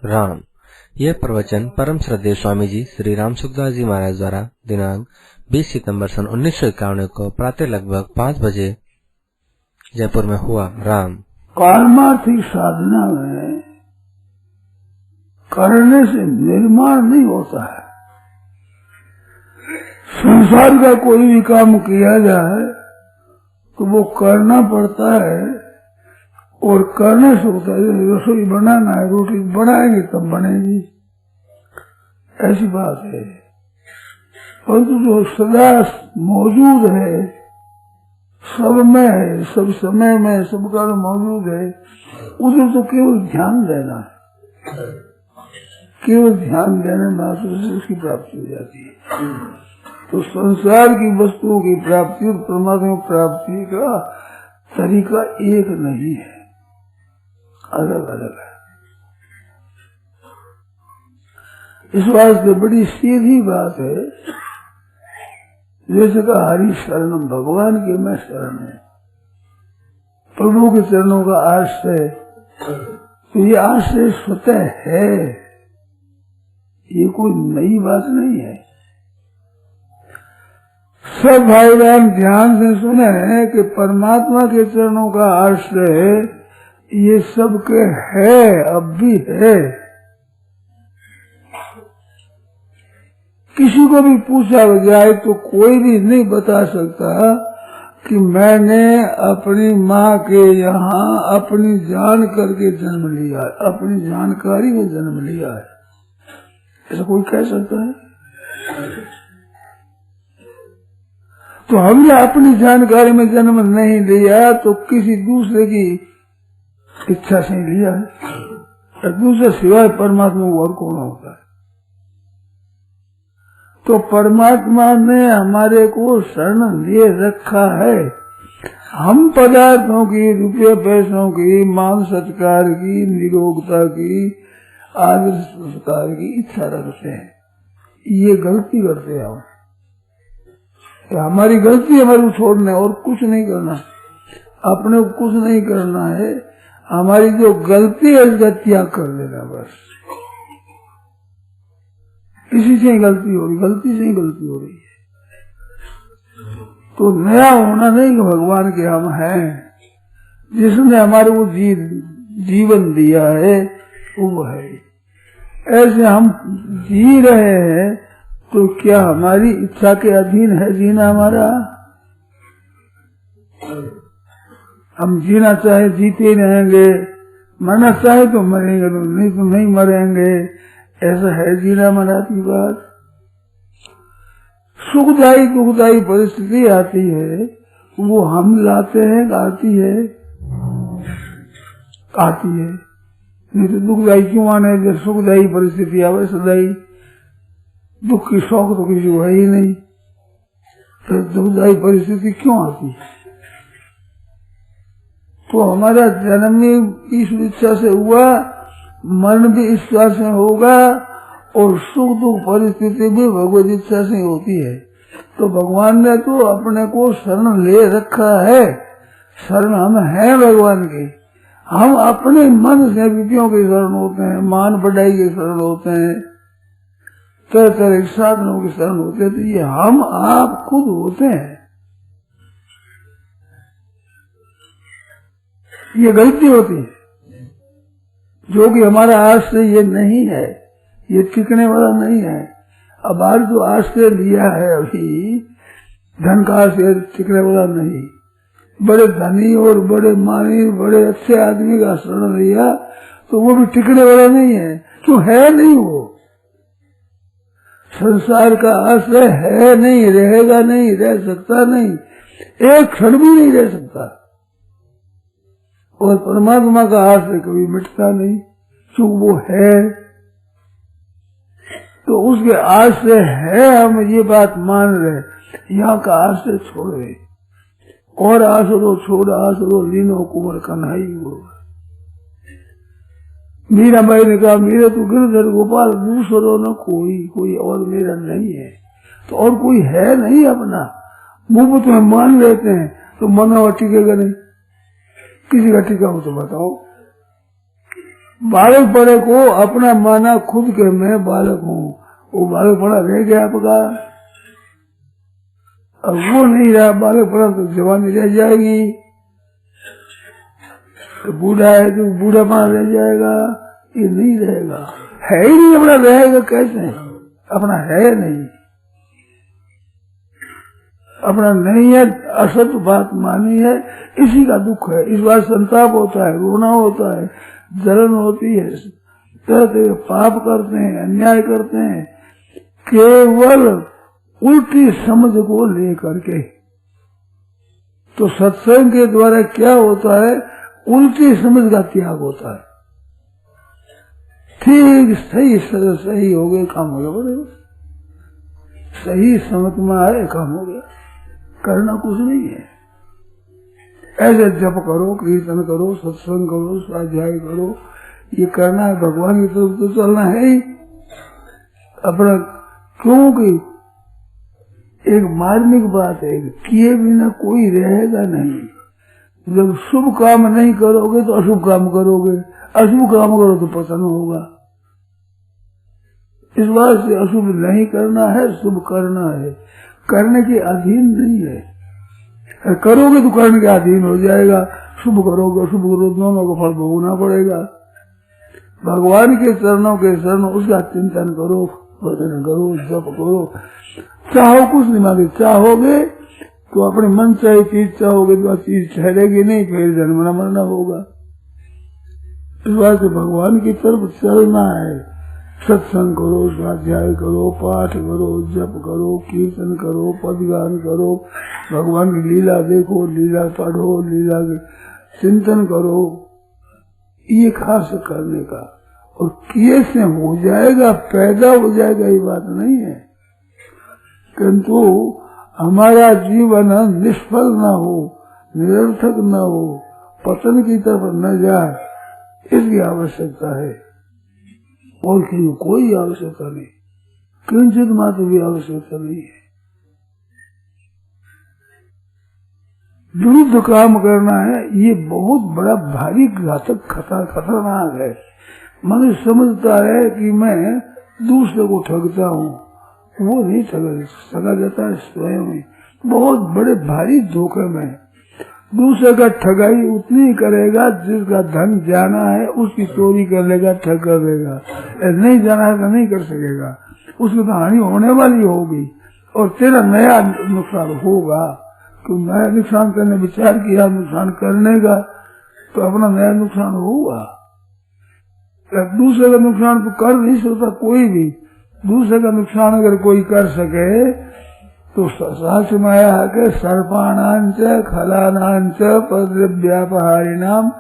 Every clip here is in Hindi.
राम। यह प्रवचन परम श्रद्धेय स्वामी जी श्री राम सुखदास जी महाराज द्वारा दिनांक 20 सितंबर सन 1951 को प्रातः लगभग 5 बजे जयपुर में हुआ। राम। पारमार्थिक साधना में करने से निर्माण नहीं होता है। संसार का कोई भी काम किया जाए तो वो करना पड़ता है और करने से होता है। रसोई बनाना है, रोटी बनाएंगे तब बनेगी, ऐसी बात है। परंतु जो सदा मौजूद है, सब में है, सब समय में, सब काल मौजूद है, उधर तो केवल ध्यान देना है। केवल ध्यान देने मात्र से उसकी प्राप्ति हो जाती है। तो संसार की वस्तुओं की प्राप्ति और परमात्मा की प्राप्ति का तरीका एक नहीं है, अलग अलग है। इस वास्ते बड़ी सीधी बात है। जैसे कहा हरि शरणम, भगवान के मैं शरण है, प्रभु के चरणों का आश्रय। तो ये आश्रय स्वतः है, ये कोई नई बात नहीं है। सब भाई बहन ध्यान से सुने हैं कि परमात्मा के चरणों का आश्रय ये सबके है, अब भी है। किसी को भी पूछा जाए तो कोई भी नहीं बता सकता कि मैंने अपनी माँ के यहाँ अपनी जान करके जन्म लिया है, अपनी जानकारी में जन्म लिया है, ऐसा कोई कह सकता है? तो हमने अपनी जानकारी में जन्म नहीं लिया तो किसी दूसरे की इच्छा से लिया है। दूसरे सिवाय परमात्मा और कौन होता है? तो परमात्मा ने हमारे को शरण लिए रखा है। हम पदार्थों की, रुपये पैसों की, मान सत्कार की, निरोगता की, आदर संस्कार की इच्छा रखते हैं। ये गलती करते हैं हम। हमारी गलती हमारे को छोड़ना है और कुछ नहीं करना, अपने को कुछ नहीं करना है। हमारी जो गलती है उसका त्याग कर देना बस। किसी से ही गलती हो रही, गलती से ही गलती हो रही है। तो नया होना नहीं कि भगवान के हम हैं, जिसने हमारे को जीवन दिया है वो है। ऐसे हम जी रहे हैं तो क्या हमारी इच्छा के अधीन है जीना हमारा? हम जीना चाहे जीते ही रहेंगे, मरना चाहे तो मरेंगे, नहीं तो नहीं मरेंगे, ऐसा है जीना मरा की बात? सुखदायी दुखदायी परिस्थिति आती है, वो हम लाते हैं, आती है, आती है। नहीं तो दुखदायी क्यों आने? जब सुखदायी परिस्थिति आवे सदाई, दुख की शौक तो किसी को है ही नहीं, तो दुखदायी परिस्थिति क्यों आती है? तो हमारा जन्म भी इस इच्छा से हुआ, मरण भी इच्छा से होगा, और सुख दुख परिस्थिति भी भगवत इच्छा से होती है। तो भगवान ने तो अपने को शरण ले रखा है। शरण हम हैं भगवान की। हम अपने मन से विधियों के शरण होते हैं, मान बढ़ाई के शरण होते हैं, तरह तरह के साधनों के शरण होते हैं। तो ये हम आप खुद होते हैं। ये गलती होती है, जो कि हमारा आश्रय ये नहीं है, ये टिकने वाला नहीं है। अब आज जो आश्रय लिया है अभी, धन का आश्रय टिकने वाला नहीं। बड़े धनी और बड़े मानी, बड़े अच्छे आदमी का शरण लिया तो वो भी टिकने वाला नहीं है। क्यों है? नहीं, वो संसार का आश्रय है नहीं, रहेगा नहीं, रह सकता नहीं, एक क्षण भी नहीं रह सकता। और परमात्मा का आश्रय कभी मिटता नहीं, क्यों वो है। तो उसके आश्रय है, हम ये बात मान रहे, यहाँ का आश्रय छोड़ रहे। और आसरो छोड़ आसरो लीनो कुंवर कन्हई वो। मीरा बाई ने कहा, मेरा तो गिरधर गोपाल दूसरो न कोई और मेरा नहीं है। तो और कोई है नहीं अपना। मुंह में तुम्हें मान लेते हैं तो मना टिकेगा नहीं। किसी का टिका हो तो बताओ। बालक पड़े को अपना माना खुद के मैं बालक हूँ, वो बालक पड़ा रह गया आपका। अब वो नहीं रहा बालक पड़ा तो जवानी रह जाएगी, तो बूढ़ा है तो बूढ़ा मां रह जाएगा, ये नहीं रहेगा। है ही नहीं अपना, रहेगा कैसे? अपना है नहीं, अपना नहीं है, असत बात मानी है, इसी का दुख है। इस बात संताप होता है, रोना होता है, जलन होती है, तरह तरह पाप करते हैं, अन्याय करते हैं, केवल उल्टी समझ को लेकर के। तो सत्संग के द्वारा क्या होता है? उल्टी समझ का त्याग होता है। ठीक सही सही हो गए, काम हो गया, बोले सही समझ में आए, काम हो गया। करना कुछ नहीं है, ऐसे जप करो, कीर्तन करो, सत्संग करो, स्वाध्याय करो, ये करना है, भगवान की तरफ तो चलना है ही अपना। क्योंकि एक मार्मिक बात है, किए बिना कोई रहेगा नहीं। जब शुभ काम नहीं करोगे तो अशुभ काम करोगे, अशुभ काम करो तो पतन होगा। इस बात से अशुभ नहीं करना है, शुभ करना है, करने के अधीन नहीं है। करोगे तो करने के अधीन हो जाएगा, शुभ करोगे अशुभ करो, दोनों को फल भोगना पड़ेगा। भगवान के चरणों के शरण उसका चिंतन करो, भजन करो, जप करो, चाहो कुछ नहीं मांगे, चाहोगे तो अपने मन चाहे चीज चाहोगे तो चीज ठहरेगी नहीं, फिर जन्मना मरना होगा। इस बात से भगवान की तरफ चलना है। सत्संग करो, स्वाध्याय करो, पाठ करो, जप करो, कीर्तन करो, पदगान करो, भगवान की लीला देखो, लीला पढ़ो, लीला चिंतन करो, ये खास करने का। और किए से हो जाएगा, पैदा हो जाएगा, ये बात नहीं है। किंतु हमारा जीवन निष्फल न हो, निरर्थक न हो, पतन की तरफ न जाए, इसकी आवश्यकता है। और कोई आवश्यकता नहीं, किंचित मात्र भी आवश्यकता नहीं है। विरुद्ध काम करना है, ये बहुत बड़ा भारी घातक खतरनाक है। मनुष्य समझता है कि मैं दूसरे को ठगता हूँ, वो नहीं ठगा जाता है स्वयं ही, बहुत बड़े भारी धोखे में। दूसरे का ठगाई उतनी करेगा जिसका धन जाना है, उसकी चोरी कर लेगा, ठग कर देगा। नहीं जाना है तो नहीं कर सकेगा, उसकी तो हानि होने वाली होगी और तेरा नया नुकसान होगा। तो नया नुकसान करने विचार किया, नुकसान करने का तो अपना नया नुकसान होगा। दूसरे का नुकसान तो कर नहीं सकता कोई भी। दूसरे का नुकसान अगर कोई कर सके तो शास्त्र में आया है कि सर्पाणांच खलानांच पद्रव्यापहारिणाम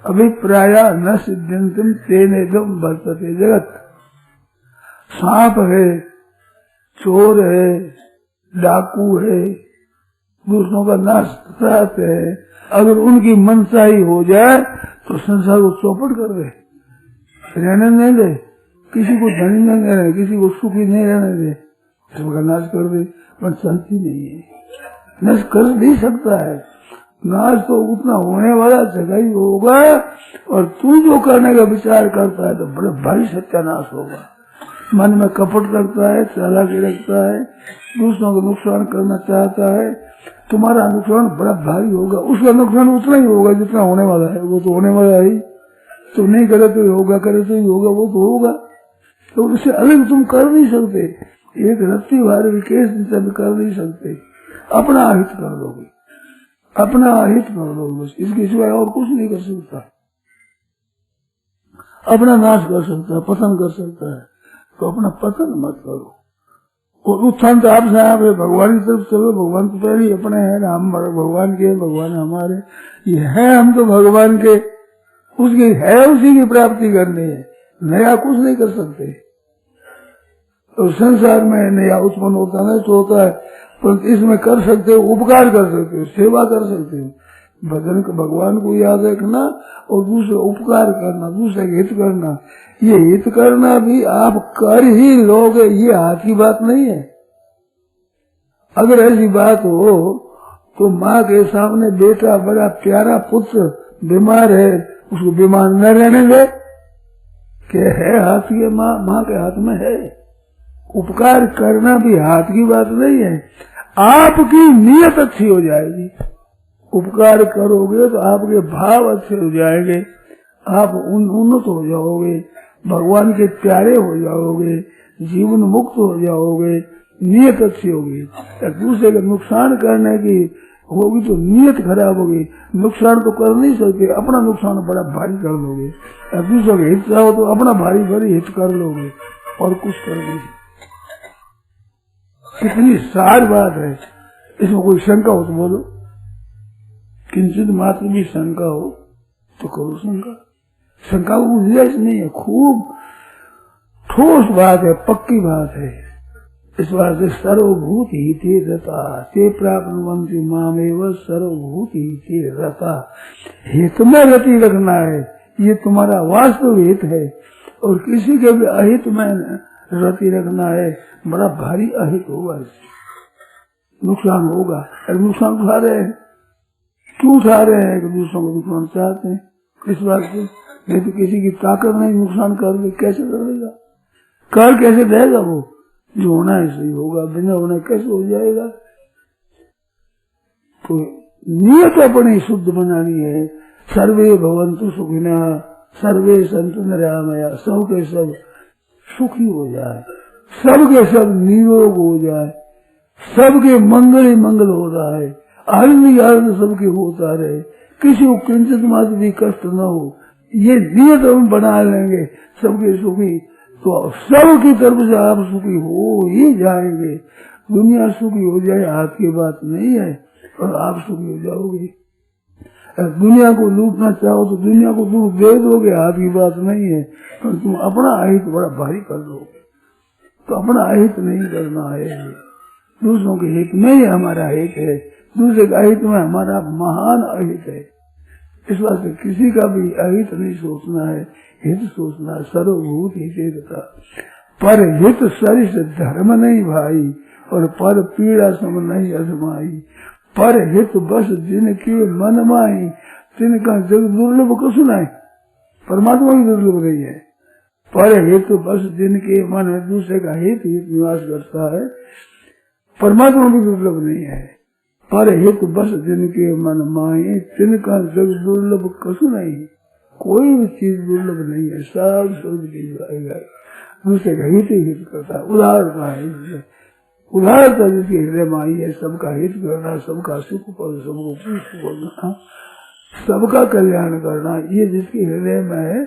अभिप्राय न सिद्ध्यंतम तेनेदम वर्तते जगत। सांप है, चोर है, डाकू है, दूसरों का नाश चाहते हैं, अगर उनकी मनसाई हो जाए तो संसार को चौपट कर दे, रहने नहीं दे, किसी को धनी नहीं रहने, किसी को सुखी नहीं रहने दे, सबका नाश कर दे। पर चलती नहीं है, नाश कर नहीं सकता है। नाश तो उतना होने वाला जगह ही होगा, और तू जो करने का विचार करता है तो बड़े भारी सत्यानाश होगा। मन में कपट रखता है, चालाकी रखता है, दूसरों को नुकसान करना चाहता है, तुम्हारा नुकसान बड़ा भारी होगा। उसका नुकसान उतना ही होगा जितना होने वाला है, वो तो होने वाला ही। तुम नहीं करे तो होगा, करे तो ही होगा, वो तो होगा। तो उससे अलग तुम कर नहीं सकते, एक रत्ती भारी विकेश कर नहीं सकते। अपना हित कर दोगे, अपना हित कर दोगे, बस इसके सिवाय और कुछ नहीं कर सकता। अपना नाश कर सकता है, पतन कर सकता है, तो अपना पतन मत करो। और उत्थान तो आपसे आप है, भगवान की तरफ चलो। भगवान तो पहले ही अपने हैं, हम भगवान के, भगवान हमारे, ये है हम तो भगवान के, उसकी है, उसी की प्राप्ति करनी है, नया कुछ नहीं कर सकते। तो संसार में नया उत्पन्न होता नहीं तो होता है, पर इसमें कर सकते हो, उपकार कर सकते हो, सेवा कर सकते हो, भजन भगवान को याद रखना और दूसरे उपकार करना, दूसरे हित करना। ये हित करना भी आप कर ही लोगे, ये हाथ की बात नहीं है। अगर ऐसी बात हो तो माँ के सामने बेटा, बड़ा प्यारा पुत्र बीमार है, उसको बीमार न रहने दे, कि है हाथ के माँ के हाथ में है। उपकार करना भी हाथ की बात नहीं है, आपकी नीयत अच्छी हो जाएगी। उपकार करोगे तो आपके भाव अच्छे हो जाएंगे, आप उन्नत हो जाओगे, भगवान के प्यारे हो जाओगे, जीवन मुक्त हो जाओगे, नीयत अच्छी होगी। एक दूसरे का नुकसान करने की होगी तो नीयत खराब होगी। नुकसान तो कर नहीं सकते, अपना नुकसान बड़ा भारी कर लोगे। एक दूसरे का हित चाहो तो अपना भारी भारी हित कर लोगे और कुछ कर नहीं। कितनी सार बात है, इसमें कोई शंका हो तो बोलो, किंचित मात्र भी शंका हो तो करो शंका। शंका को गुंजाइश नहीं है, खूब ठोस बात है, पक्की बात है। इस बात से सर्वभूत ही थे रता ते प्राप्त मामेव सर्वभूत ही थे रता। हित में रति रखना है, ये तुम्हारा वास्तव हित है, और किसी के भी अहित में रति रखना है, बड़ा भारी अहित होगा, इससे नुकसान होगा। और नुकसान उठा रहे हैं, क्यों उठा रहे हैं? कि दूसरों को नुकसान चाहते हैं। किस बात से? नहीं तो किसी की ताकत नहीं, नुकसान कर दे कैसे करेगा? कर कैसे देगा? वो जो होना है सही होगा, बिना होना कैसे हो जाएगा? तो नियत अपनी शुद्ध बनानी है। सर्वे भवन्तु सुखिनः सर्वे सन्तु निरामया, सब के सब सुखी हो जाए, सबके सब निरोग हो जाए, सबके मंगल ही मंगल हो रहा है, आनंद सबके होता रहे, किसी को किंचित मात्र भी कष्ट न हो, ये नियत हम बना लेंगे, सबके सुखी, तो सबकी तरफ से आप सुखी हो ही जाएंगे। दुनिया सुखी हो जाए हाथ की बात नहीं है, और आप सुखी हो जाओगे। दुनिया को लूटना चाहो तो दुनिया को दुख दे दोगे, हाथ की बात नहीं है, पर तुम अपना अहित बड़ा भारी कर लोगे। तो अपना अहित नहीं करना है, दूसरों के हित में ही हमारा हित है, दूसरे के अहित में हमारा महान अहित है। इस बात से किसी का भी अहित नहीं सोचना है, हित सोचना है। सर्वभूत हित था, पर हित सरिस धर्म नहीं भाई, और पर पीड़ा सम नहीं अजमाई। पर हित बस जिनके मन माई, तिनका जग दुर्लभ कसु नहीं। परमात्मा की दुर्लभ नहीं है। पर हित बस जिनके मन है, दूसरे का हित निवास करता है, परमात्मा भी दुर्लभ नहीं है। पर हित बस जिनके मन माए, तिनका जग दुर्लभ कसु नहीं। कोई भी चीज दुर्लभ नहीं है, सब स्वर्ग की जाएगा। दूसरे का हित ही हित करता है, उदारता है, उदारता जिसके हृदय में आई है, सबका हित करना, सबका सुख करना, सबको पुष्ट करना, सबका कल्याण करना, ये जिसके हृदय में है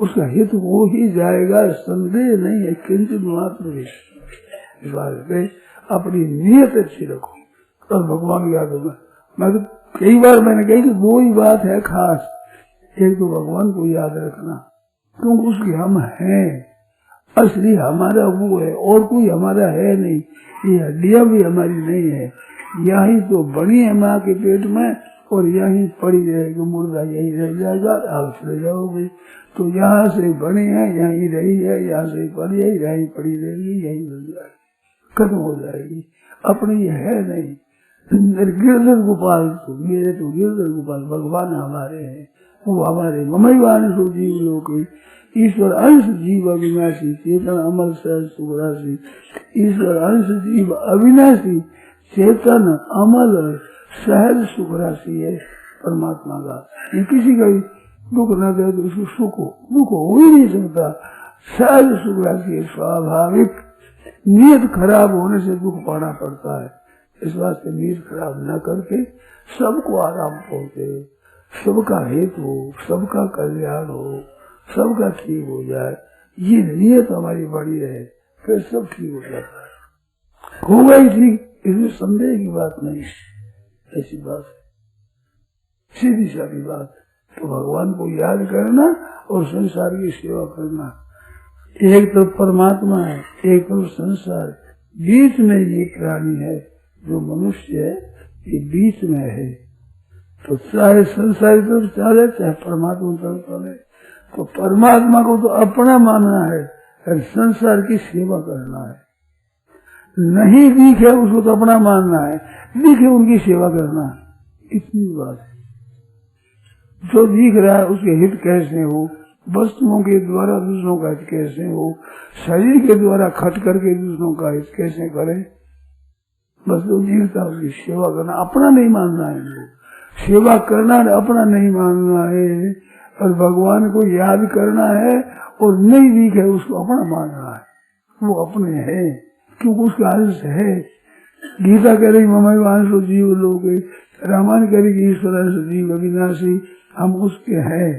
उसका हित हो ही जाएगा, संदेह नहीं है किंचित मात्र भी। इस बात पे अपनी नियत अच्छी रखो और भगवान याद होगा। मैं तो कई बार मैंने कही कि दो ही बात है खास, एक तो भगवान को याद रखना, क्योंकि उसकी हम हैं, असली हमारा वो है, और कोई हमारा है नहीं। ये हड्डियां भी हमारी नहीं है, यही तो बनी है माँ के पेट में, और यही पड़ी रहेगी, मुर्दा यही रह जाएगा, आप चले जाओगे। तो यहाँ से बनी है, यही रही है, यहाँ से पड़ी है, यही पड़ी रहेगी, यही बन जाएगी, खत्म हो जाएगी। अपनी ये है नहीं। गिरधर गोपाल तो मेरे तो गिरधर गोपाल भगवान हमारे हैं, वो हमारे ममैवान सो जीव लोग ईश्वर अंश जीव अविनाशी, चेतन अमर सहज सुखराशि। ईश्वर अंश जीव अविनाशी, चेतन अमल सहज सुखराशि है परमात्मा का। ये किसी का भी दुख न दे तो उसको दुख हो ही नहीं सकता। सहज सुखराशि है, स्वाभाविक। नीयत खराब होने से दुख पाना पड़ता है। इस वास्ते नीयत खराब न करके सबको आराम पहुंचे, सबका हित हो, सबका कल्याण हो, सबका ठीक हो जाए, ये नीयत हमारी बड़ी है, फिर सब ठीक हो जाता है। होगा ही ठीक, इसमें संदेह की बात नहीं। ऐसी बात है, सीधी सारी बात। तो भगवान को याद करना और संसार की सेवा करना। एक तो परमात्मा है, एक तो संसार, बीच में ये प्राणी है जो मनुष्य है, ये बीच में है। तो चाहे संसारी तरफ चले, चाहे परमात्मा तरफ चले, तो परमात्मा को तो अपना मानना है और संसार की सेवा करना है। नहीं दिखे उसको तो अपना मानना है, दिखे उनकी सेवा करना है। इतनी बात है। जो दिख रहा है उसके हित कैसे हो, वस्तुओं के द्वारा दूसरों का हित कैसे हो, शरीर के द्वारा खट करके दूसरों का हित कैसे करें। बस तो जीवता उसकी सेवा करना, अपना नहीं मानना है, वो सेवा करना अपना नहीं मानना है, और भगवान को याद करना है और नहीं दिखे उसको अपना मानना है, वो अपने है क्योंकि उसका अंश है। गीता कह रही ममैवांशो जीव लोके, रामायण कह रही ईश्वर जीव अविनाशी, हम उसके हैं।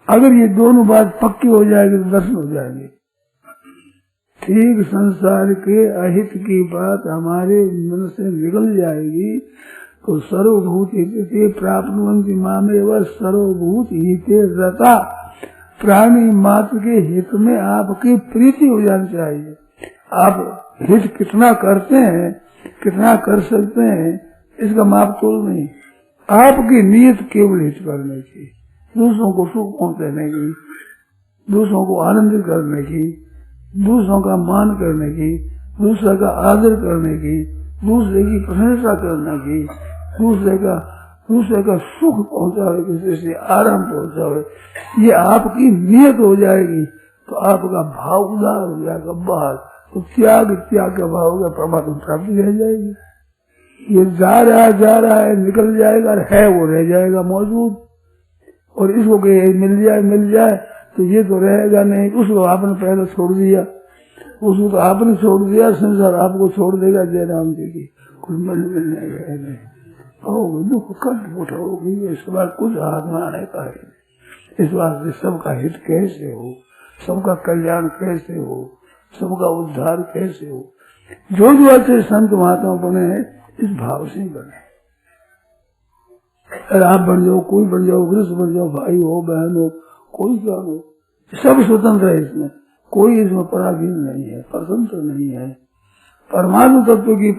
अगर ये दोनों बात पक्की हो जाएगी तो दर्शन हो जाएंगे। ठीक संसार के अहित की बात हमारे मन से निकल जाएगी तो सर्वभूत हिते प्राप्नुवन्ति मामेव सर्वभूत हिते रता, प्राणी मात्र के हित में आपकी प्रीति हो जानी चाहिए। आप हित कितना करते हैं, कितना कर सकते हैं, इसका माप तोल नहीं। आपकी नीयत केवल हित करने की, दूसरों को सुख पहुंचाने की, दूसरों को आनंदित करने की, दूसरों का मान करने की, दूसरे का आदर करने की, दूसरे की प्रशंसा करने की, दूसरे का सुख पहुंचावे, किसी से आराम पहुंचावे, ये आपकी नियत हो जाएगी तो आपका भाव उदार हो जाएगा बाहर, तो त्याग का भाव होगा, परमात्मा प्राप्ति रह जाएगी। ये जा रहा है निकल जाएगा, और है वो रह जाएगा मौजूद। और इसको मिल जाए तो ये तो रहेगा नहीं, उसको आपने पहले छोड़ दिया, उसको तो आपने छोड़ दिया, संसार आपको छोड़ देगा। जय राम जी की कुछ मिलने गए नहीं, दुख कष्ट उठोगी, इस बार कुछ हाथ में आने का है। इस बार से सबका हित कैसे हो, सबका कल्याण कैसे हो, सबका उद्धार कैसे हो, जो जो अच्छे संत महात्मा बने इस भाव से बने। अगर आप बन जाओ, कोई बन जाओ, वृक्ष बन जाओ, भाई हो बहन हो, कोई क्या हो, सब स्वतंत्र है, इसमें कोई इसमें पराधीन नहीं है, स्वतंत्र नहीं है। परमाणु तत्व की